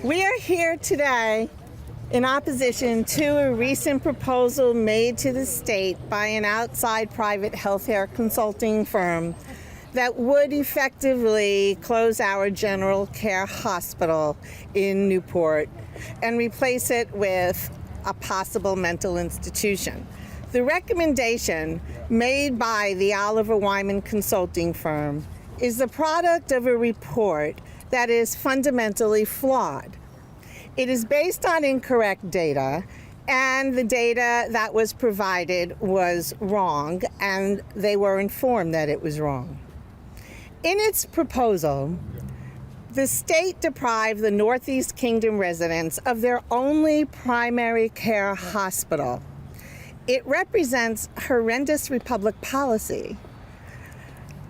We are here today in opposition to a recent proposal made to the state by an outside private healthcare consulting firm that would effectively close our general care hospital in Newport and replace it with a possible mental institution. The recommendation made by the Oliver Wyman consulting firm is the product of a report that is fundamentally flawed. It is based on incorrect data, and the data that was provided was wrong, and they were informed that it was wrong. In its proposal, the state deprived the Northeast Kingdom residents of their only primary care hospital. It represents horrendous Republic policy.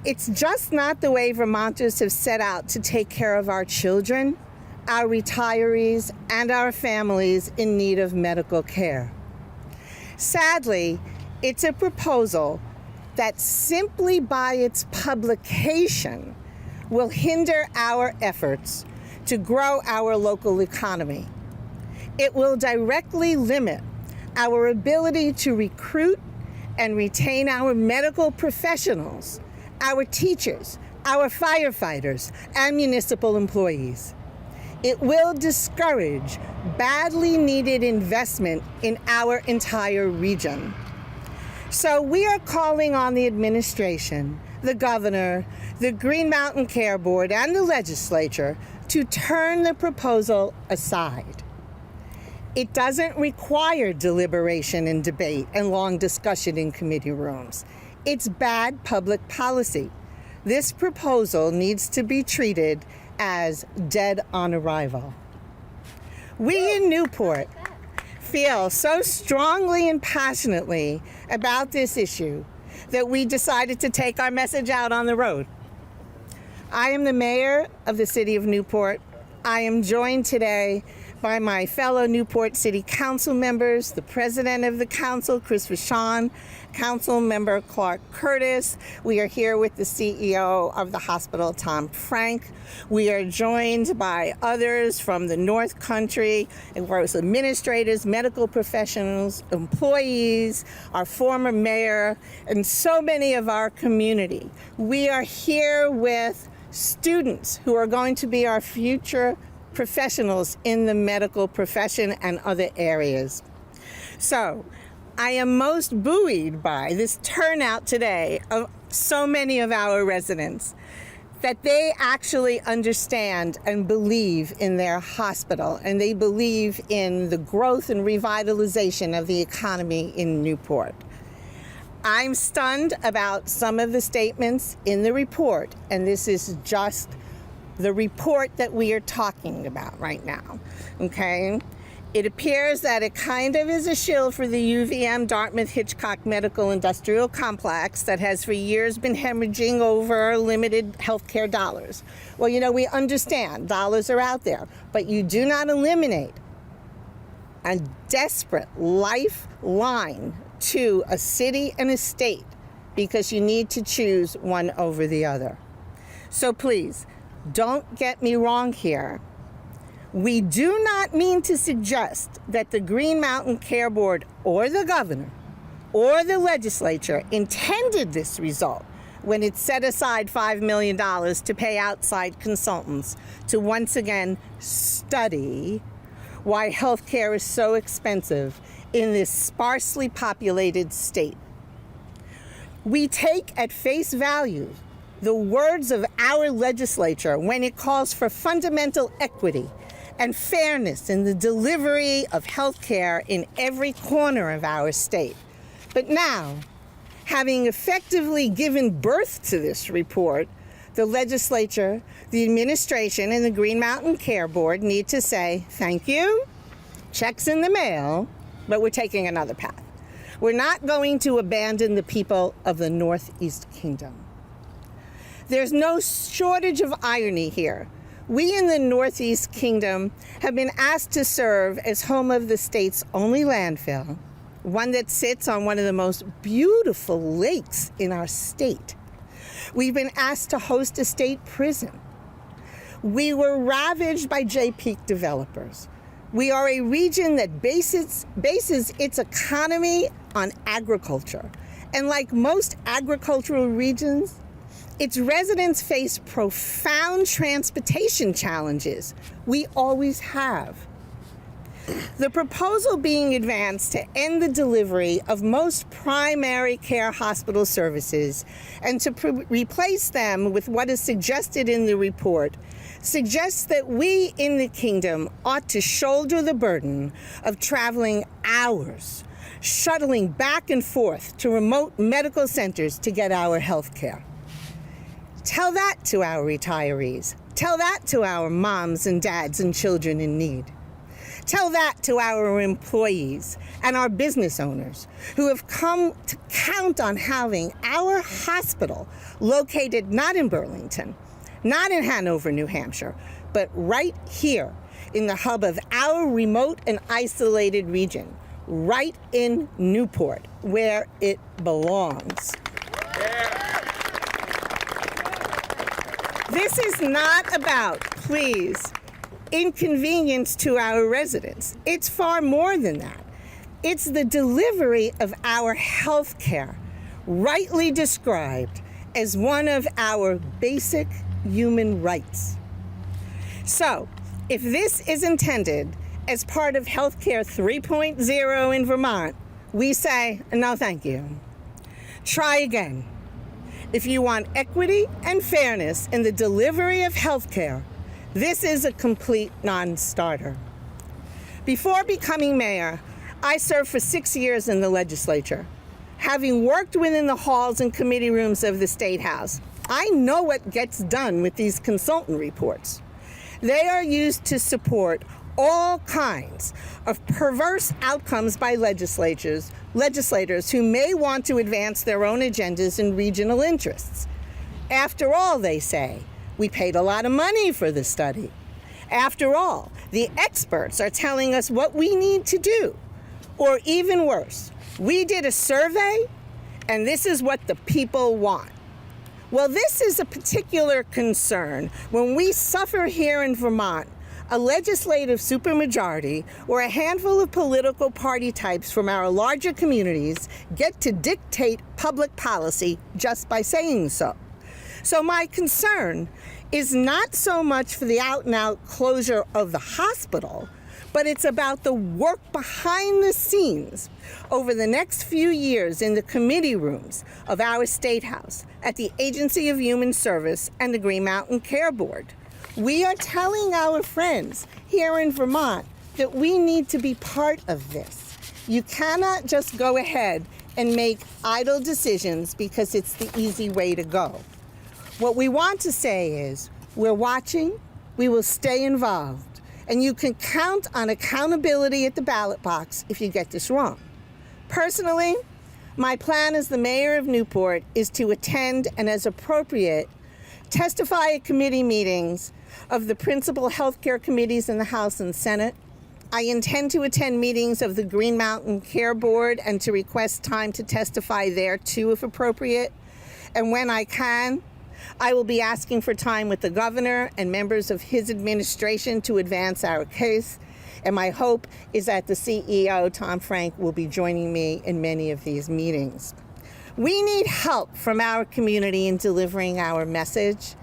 It's just not the way Vermonters have set out to take care of our children, our retirees, and our families in need of medical care. Sadly, it's a proposal that simply by its publication will hinder our efforts to grow our local economy. It will directly limit our ability to recruit and retain our medical professionals, our teachers, our firefighters, and municipal employees. It will discourage badly needed investment in our entire region. So we are calling on the administration, the governor, the Green Mountain Care Board, and the legislature to turn the proposal aside. It doesn't require deliberation and debate and long discussion in committee rooms. It's bad public policy. This proposal needs to be treated as dead on arrival. We in Newport feel so strongly and passionately about this issue that we decided to take our message out on the road. I am the mayor of the city of Newport. I am joined today by my fellow Newport City Council members, the President of the Council, Chris Vachon, Council Member Clark Curtis. We are here with the CEO of the hospital, Tom Frank. We are joined by others from the North Country, administrators, medical professionals, employees, our former mayor, and so many of our community. We are here with students who are going to be our future professionals in the medical profession and other areas. So I am most buoyed by this turnout today of so many of our residents, that they actually understand and believe in their hospital, and they believe in the growth and revitalization of the economy in Newport. I'm stunned about some of the statements in the report, and this is just the report that we are talking about right now, okay? It appears that it kind of is a shill for the UVM Dartmouth Hitchcock Medical Industrial Complex that has for years been hemorrhaging over limited healthcare dollars. Well, you know, we understand dollars are out there, but you do not eliminate a desperate lifeline to a city and a state because you need to choose one over the other. So please, don't get me wrong here. We do not mean to suggest that the Green Mountain Care Board or the governor or the legislature intended this result when it set aside $5 million to pay outside consultants to once again study why healthcare is so expensive in this sparsely populated state. We take at face value the words of our legislature when it calls for fundamental equity and fairness in the delivery of health care in every corner of our state. But now, having effectively given birth to this report, the legislature, the administration, and the Green Mountain Care Board need to say, thank you, checks in the mail, but we're taking another path. We're not going to abandon the people of the Northeast Kingdom. There's no shortage of irony here. We in the Northeast Kingdom have been asked to serve as home of the state's only landfill, one that sits on one of the most beautiful lakes in our state. We've been asked to host a state prison. We were ravaged by JPEAK developers. We are a region that bases its economy on agriculture. And like most agricultural regions, its residents face profound transportation challenges. We always have. The proposal being advanced to end the delivery of most primary care hospital services and to replace them with what is suggested in the report suggests that we in the kingdom ought to shoulder the burden of traveling hours, shuttling back and forth to remote medical centers to get our health care. Tell that to our retirees. Tell that to our moms and dads and children in need. Tell that to our employees and our business owners who have come to count on having our hospital located not in Burlington, not in Hanover, New Hampshire, but right here in the hub of our remote and isolated region, right in Newport, where it belongs. This is not about, please, inconvenience to our residents. It's far more than that. It's the delivery of our health care, rightly described as one of our basic human rights. So, if this is intended as part of Healthcare 3.0 in Vermont, we say, no thank you. Try again. If you want equity and fairness in the delivery of health care, this is a complete non-starter. Before becoming mayor, I served for 6 years in the legislature. Having worked within the halls and committee rooms of the State House, I know what gets done with these consultant reports. They are used to support all kinds of perverse outcomes by legislators who may want to advance their own agendas and regional interests. After all, they say, we paid a lot of money for the study. After all, the experts are telling us what we need to do. Or even worse, we did a survey and this is what the people want. Well, this is a particular concern when we suffer here in Vermont a legislative supermajority or a handful of political party types from our larger communities get to dictate public policy just by saying so. So my concern is not so much for the out-and-out closure of the hospital, but it's about the work behind the scenes over the next few years in the committee rooms of our State House, at the Agency of Human Service, and the Green Mountain Care Board. We are telling our friends here in Vermont that we need to be part of this. You cannot just go ahead and make idle decisions because it's the easy way to go. What we want to say is, we're watching, we will stay involved, and you can count on accountability at the ballot box if you get this wrong. Personally, my plan as the mayor of Newport is to attend and, as appropriate, testify at committee meetings of the principal healthcare committees in the House and Senate. I intend to attend meetings of the Green Mountain Care Board and to request time to testify there too, if appropriate. And when I can, I will be asking for time with the governor and members of his administration to advance our case. And my hope is that the CEO, Tom Frank, will be joining me in many of these meetings. We need help from our community in delivering our message.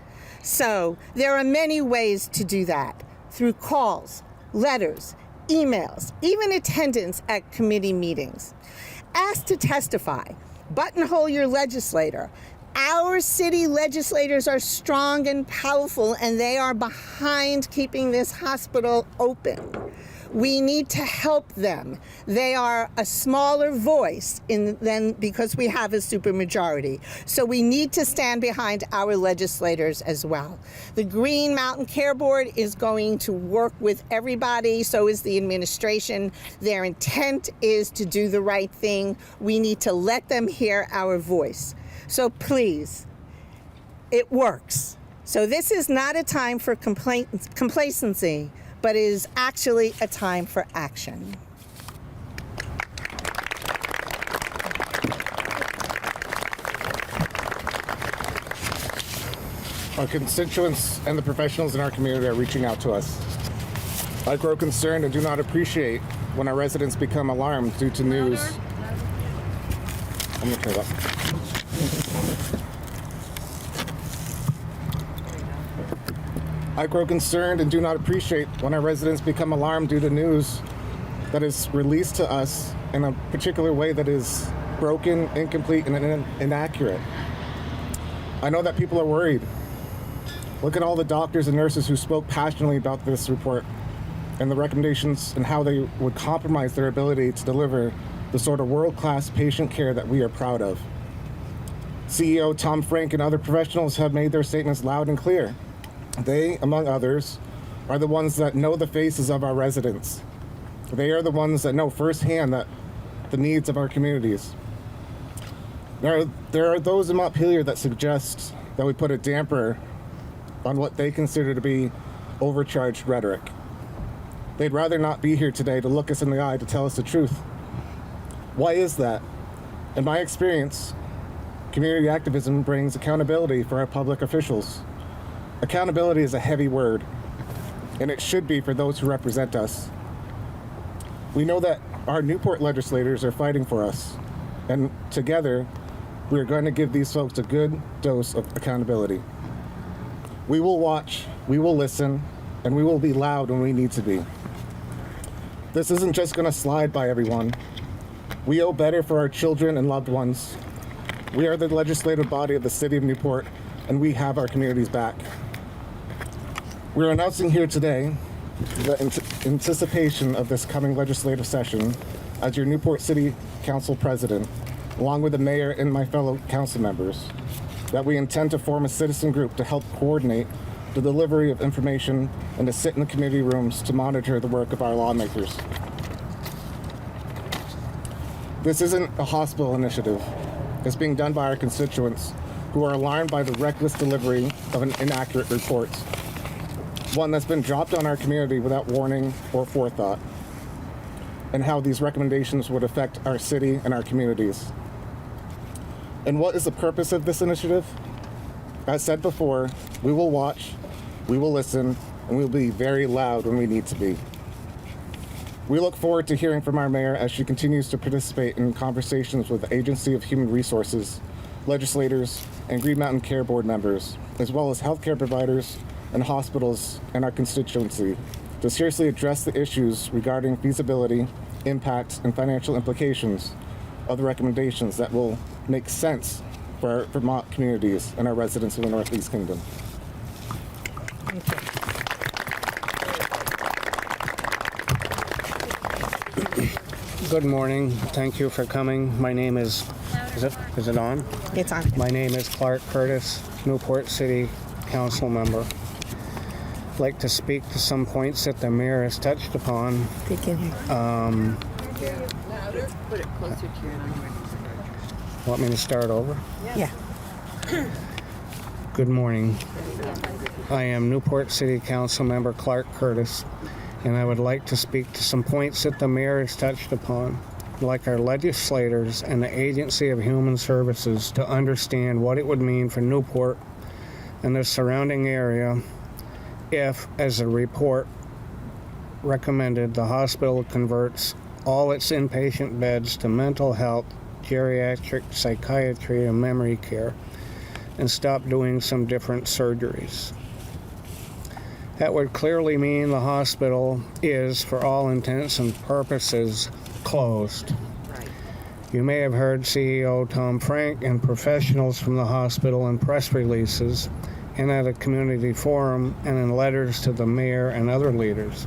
So there are many ways to do that, through calls, letters, emails, even attendance at committee meetings. Ask to testify, buttonhole your legislator. Our city legislators are strong and powerful, and they are behind keeping this hospital open. We need to help them. They are a smaller voice because we have a supermajority. So we need to stand behind our legislators as well. The Green Mountain Care Board is going to work with everybody, so is the administration. Their intent is to do the right thing. We need to let them hear our voice. So please, it works. So this is not a time for complacency, but it is actually a time for action. Our constituents and the professionals in our community are reaching out to us. I grow concerned and do not appreciate when our residents become alarmed due to news. I'm going to turn it up. I grow concerned and do not appreciate when our residents become alarmed due to news that is released to us in a particular way that is broken, incomplete, and inaccurate. I know that people are worried. Look at all the doctors and nurses who spoke passionately about this report and the recommendations and how they would compromise their ability to deliver the sort of world-class patient care that we are proud of. CEO Tom Frank and other professionals have made their statements loud and clear. They, among others, are the ones that know the faces of our residents. They are the ones that know firsthand that the needs of our communities. There are those in Montpelier that suggest that we put a damper on what they consider to be overcharged rhetoric. They'd rather not be here today to look us in the eye to tell us the truth. Why is that? In my experience, community activism brings accountability for our public officials. Accountability is a heavy word, and it should be for those who represent us. We know that our Newport legislators are fighting for us, and together, we are going to give these folks a good dose of accountability. We will watch, we will listen, and we will be loud when we need to be. This isn't just going to slide by everyone. We owe better for our children and loved ones. We are the legislative body of the city of Newport, and we have our communities back. We're announcing here today that in anticipation of this coming legislative session, as your Newport City Council President, along with the mayor and my fellow council members, that we intend to form a citizen group to help coordinate the delivery of information and to sit in the community rooms to monitor the work of our lawmakers. This isn't a hospital initiative. It's being done by our constituents who are alarmed by the reckless delivery of an inaccurate report, one that's been dropped on our community without warning or forethought, and how these recommendations would affect our city and our communities. And what is the purpose of this initiative? As said before, we will watch, we will listen, and we will be very loud when we need to be. We look forward to hearing from our mayor as she continues to participate in conversations with the Agency of Human Resources, legislators, and Green Mountain Care Board members, as well as healthcare providers and hospitals in our constituency, to seriously address the issues regarding feasibility, impact, and financial implications of the recommendations that will make sense for our Vermont communities and our residents of the Northeast Kingdom. Good morning. Thank you for coming. My name is it on? It's on. My name is Clark Curtis, Newport City Council member. I'd like to speak to some points that the mayor has touched upon. They can hear. Put it closer to your microphone. Want me to start over? Yeah. Good morning. I am Newport City Council member Clark Curtis, and I would like to speak to some points that the mayor has touched upon. I'd like our legislators and the Agency of Human Services to understand what it would mean for Newport and the surrounding area if, as the report recommended, the hospital converts all its inpatient beds to mental health, geriatric, psychiatry, and memory care, and stop doing some different surgeries. That would clearly mean the hospital is, for all intents and purposes, closed. Right. You may have heard CEO Tom Frank and professionals from the hospital in press releases and at a community forum and in letters to the mayor and other leaders.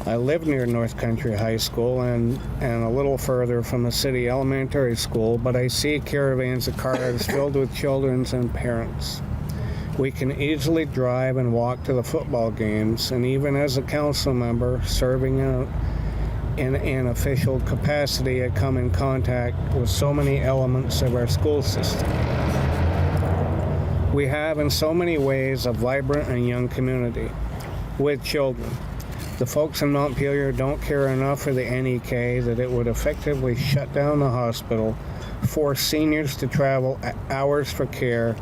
I live near North Country High School and a little further from the city elementary school, but I see caravans of cars filled with children and parents. We can easily drive and walk to the football games, and even as a council member serving in an official capacity, I come in contact with so many elements of our school system. We have in so many ways a vibrant and young community with children. The folks in Montpelier don't care enough for the NEK that it would effectively shut down the hospital, force seniors to travel hours for care,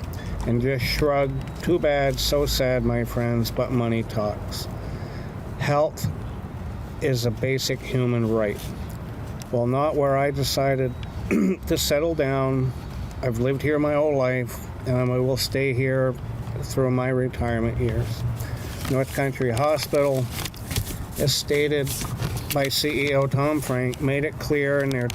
and just shrug, too bad, so sad, my friends, but money talks. Health is a basic human right. Well, not where I decided to settle down. I've lived here my whole life, and I will stay here through my retirement years. North Country Hospital, as stated by CEO Tom Frank, made it clear in their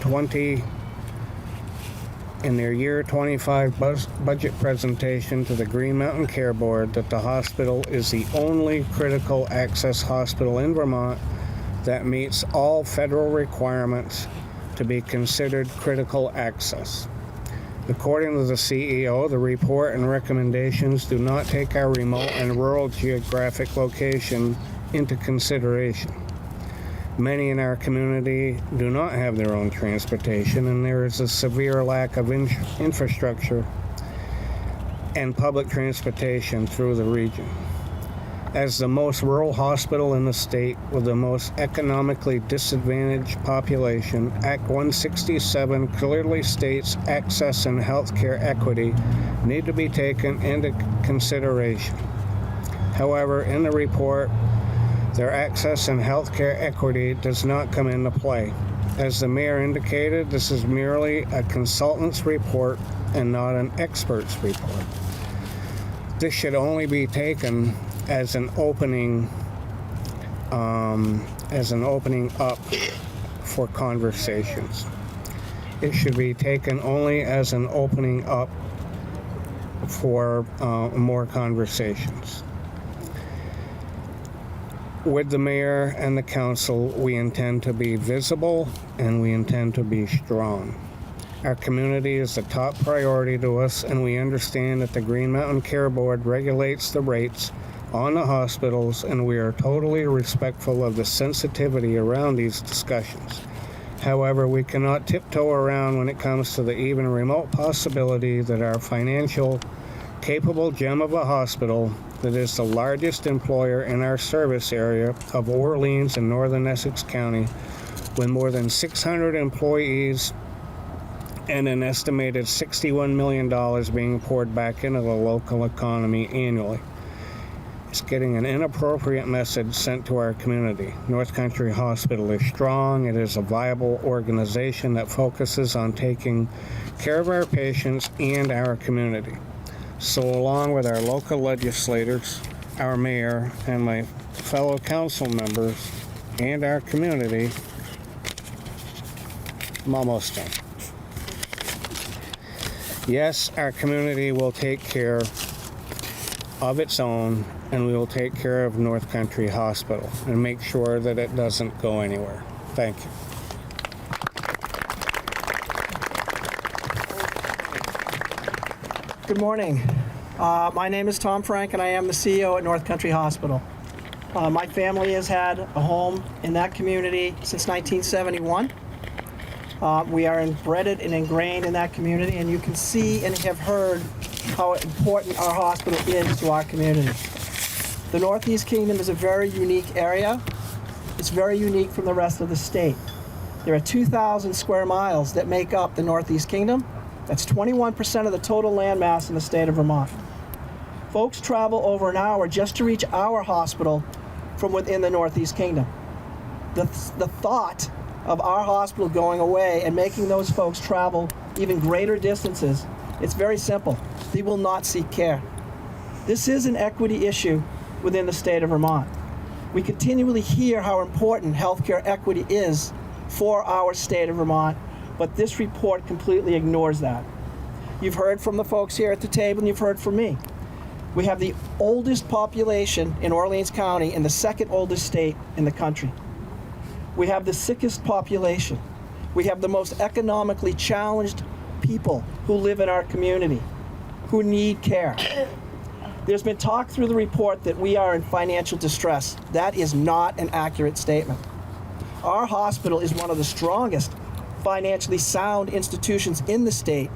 year 25 budget presentation to the Green Mountain Care Board that the hospital is the only critical access hospital in Vermont that meets all federal requirements to be considered critical access. According to the CEO, the report and recommendations do not take our remote and rural geographic location into consideration. Many in our community do not have their own transportation, and there is a severe lack of infrastructure and public transportation through the region. As the most rural hospital in the state with the most economically disadvantaged population, Act 167 clearly states access and healthcare equity need to be taken into consideration. However, in the report, their access and healthcare equity does not come into play. As the mayor indicated, this is merely a consultant's report and not an expert's report. This should only be taken as an opening up for conversations. It should be taken only as an opening up for more conversations. With the mayor and the council, we intend to be visible and we intend to be strong. Our community is the top priority to us, and we understand that the Green Mountain Care Board regulates the rates on the hospitals, and we are totally respectful of the sensitivity around these discussions. However, we cannot tiptoe around when it comes to the even remote possibility that our financial capable gem of a hospital that is the largest employer in our service area of Orleans and northern Essex County, with more than 600 employees and an estimated $61 million being poured back into the local economy annually. It's getting an inappropriate message sent to our community. North Country Hospital is strong. It is a viable organization that focuses on taking care of our patients and our community. So along with our local legislators, our mayor, and my fellow council members, and our community, I'm almost done. Yes, our community will take care of its own, and we will take care of North Country Hospital and make sure that it doesn't go anywhere. Thank you. Good morning. My name is Tom Frank, and I am the CEO at North Country Hospital. My family has had a home in that community since 1971. We are embedded and ingrained in that community, and you can see and have heard how important our hospital is to our community. The Northeast Kingdom is a very unique area. It's very unique from the rest of the state. There are 2,000 square miles that make up the Northeast Kingdom. That's 21% of the total landmass in the state of Vermont. Folks travel over an hour just to reach our hospital from within the Northeast Kingdom. The thought of our hospital going away and making those folks travel even greater distances, it's very simple. They will not seek care. This is an equity issue within the state of Vermont. We continually hear how important healthcare equity is for our state of Vermont, but this report completely ignores that. You've heard from the folks here at the table, and you've heard from me. We have the oldest population in Orleans County and the second oldest state in the country. We have the sickest population. We have the most economically challenged people who live in our community, who need care. There's been talk through the report that we are in financial distress. That is not an accurate statement. Our hospital is one of the strongest financially sound institutions in the state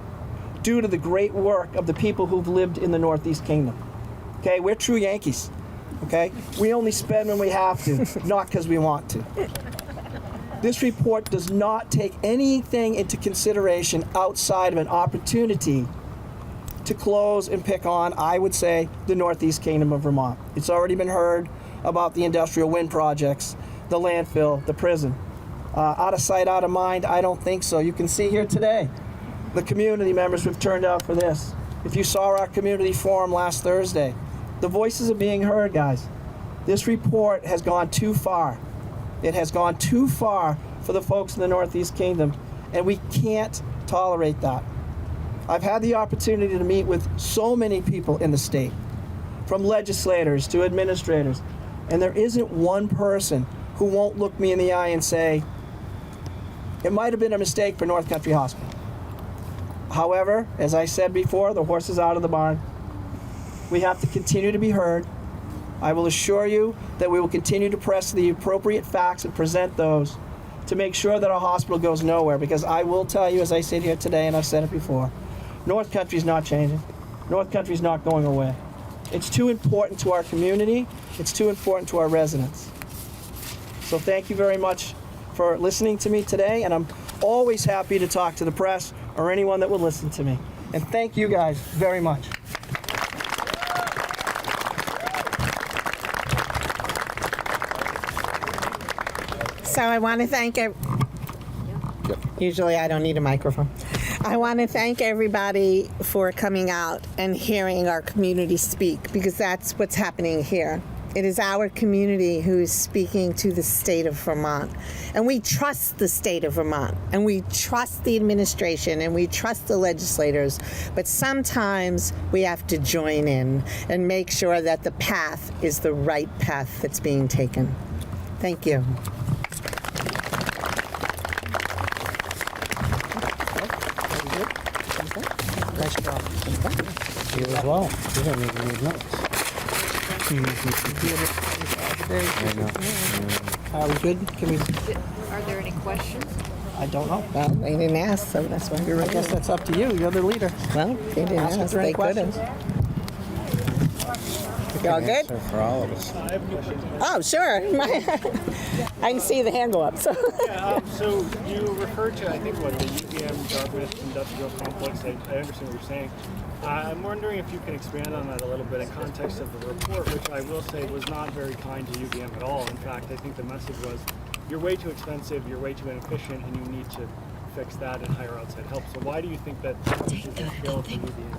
due to the great work of the people who've lived in the Northeast Kingdom. Okay, we're true Yankees. Okay, we only spend when we have to, not because we want to. This report does not take anything into consideration outside of an opportunity to close and pick on, I would say, the Northeast Kingdom of Vermont. It's already been heard about the industrial wind projects, the landfill, the prison. Out of sight, out of mind, I don't think so. You can see here today the community members we've turned out for this. If you saw our community forum last Thursday, the voices are being heard, guys. This report has gone too far. It has gone too far for the folks in the Northeast Kingdom, and we can't tolerate that. I've had the opportunity to meet with so many people in the state, from legislators to administrators, and there isn't one person who won't look me in the eye and say, it might have been a mistake for North Country Hospital. However, as I said before, the horse is out of the barn. We have to continue to be heard. I will assure you that we will continue to press the appropriate facts and present those to make sure that our hospital goes nowhere, because I will tell you, as I sit here today, and I've said it before, North Country's not changing. North Country's not going away. It's too important to our community. It's too important to our residents. So thank you very much for listening to me today, and I'm always happy to talk to the press or anyone that will listen to me. And thank you guys very much. So I want to thank Usually I don't need a microphone. I want to thank everybody for coming out and hearing our community speak, because that's what's happening here. It is our community who is speaking to the state of Vermont. And we trust the state of Vermont, and we trust the administration, and we trust the legislators. But sometimes we have to join in and make sure that the path is the right path that's being taken. Thank you. Nice job. You as well. You don't even need notes. Are we good? Can we? Are there any questions? I don't know. Well, they didn't ask, so that's why we're I guess that's up to you. You're the leader. Well, they didn't Ask if ask. there are any They could questions. have. Y'all good? For all of us. Oh, sure. I can see the hand go up. So. So you referred to, I think, what, the UVM Dartmouth Industrial Complex. I understand what you're saying. I'm wondering if you can expand on that a little bit in context of the report, which I will say was not very kind to UVM at all. In fact, I think the message was, you're way too expensive, you're way too inefficient, and you need to fix that and hire outside help. So why do you think that this is a fail to UVM?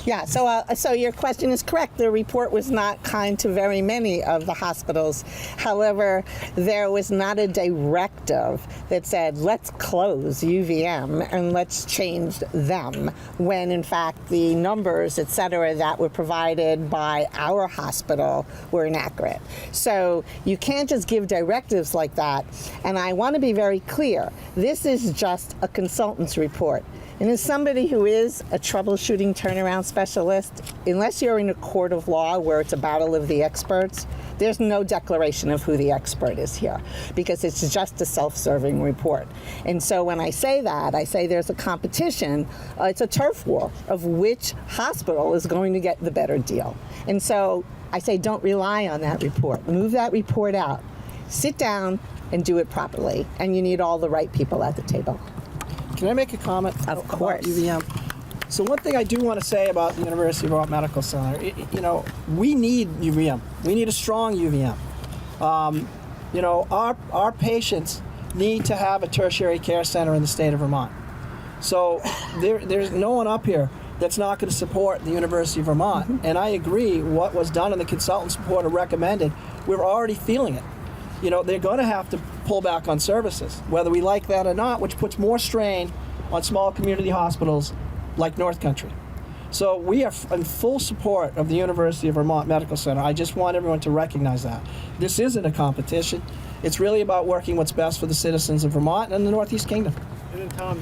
Yeah, so your question is correct. The report was not kind to very many of the hospitals. However, there was not a directive that said, let's close UVM and let's change them, when in fact the numbers, et cetera, that were provided by our hospital were inaccurate. So you can't just give directives like that. And I want to be very clear, this is just a consultant's report. And as somebody who is a troubleshooting turnaround specialist, unless you're in a court of law where it's a battle of the experts, there's no declaration of who the expert is here, because it's just a self-serving report. And so when I say that, I say there's a competition, it's a turf war of which hospital is going to get the better deal. And so I say don't rely on that report. Move that report out. Sit down and do it properly. And you need all the right people at the table. Can I make a comment Of course. about UVM? So one thing I do want to say about the University of Vermont Medical Center, we need UVM. We need a strong UVM. Our patients need to have a tertiary care center in the state of Vermont. So there's no one up here that's not going to support the University of Vermont. Mm-hmm. And I agree, what was done in the consultant's report or recommended, we're already feeling it. They're going to have to pull back on services, whether we like that or not, which puts more strain on small community hospitals like North Country. So we are in full support of the University of Vermont Medical Center. I just want everyone to recognize that. This isn't a competition. It's really about working what's best for the citizens of Vermont and the Northeast Kingdom. And then Tom,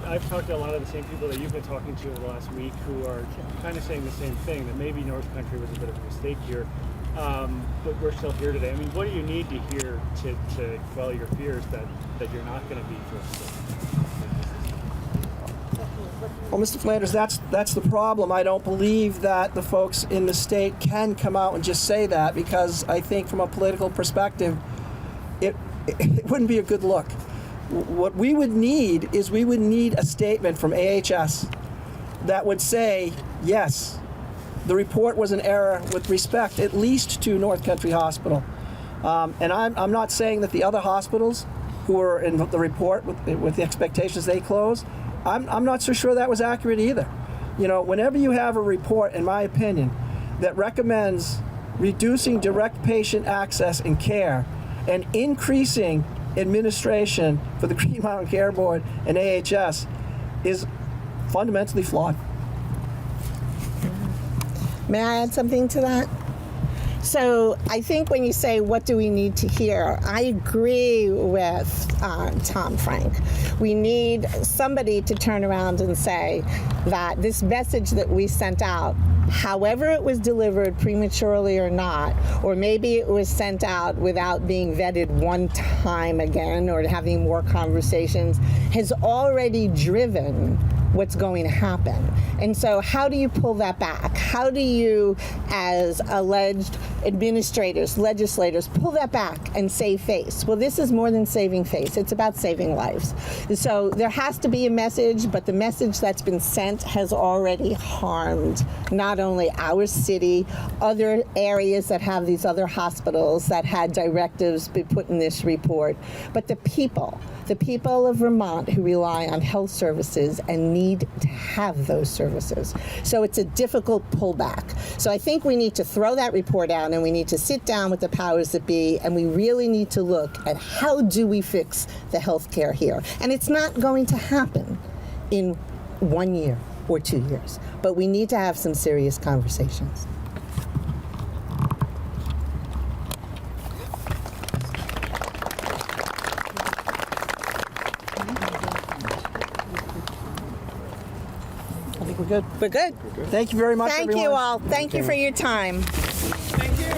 I've talked to a lot of the same people that you've been talking to over the last week who are kind of saying the same thing, that maybe North Country was a bit of a mistake here. But we're still here today. I mean, what do you need to hear to quell your fears that you're not going to be forced? Well, Mr. Flanders, that's the problem. I don't believe that the folks in the state can come out and just say that, because I think from a political perspective, it wouldn't be a good look. What we would need is a statement from AHS that would say, yes, the report was an error with respect at least to North Country Hospital. And I'm not saying that the other hospitals who were in the report with the expectations they closed, I'm not so sure that was accurate either. You know, whenever you have a report, in my opinion, that recommends reducing direct patient access and care and increasing administration for the Green Mountain Care Board and AHS is fundamentally flawed. May I add something to that? So I think when you say, what do we need to hear? I agree with Tom Frank. We need somebody to turn around and say that this message that we sent out, however it was delivered, prematurely or not, or maybe it was sent out without being vetted one time again or having more conversations, has already driven what's going to happen. And so how do you pull that back? How do you, as alleged administrators, legislators, pull that back and save face? Well, this is more than saving face. It's about saving lives. So there has to be a message, but the message that's been sent has already harmed not only our city, other areas that have these other hospitals that had directives be put in this report, but the people of Vermont who rely on health services and need to have those services. So it's a difficult pullback. So I think we need to throw that report out and we need to sit down with the powers that be, and we really need to look at how do we fix the health care here. And it's not going to happen in 1 year or 2 years, but we need to have some serious conversations. We're good. We're good. Thank you very much, Thank everyone. you all. Thank you for your time. Thank you.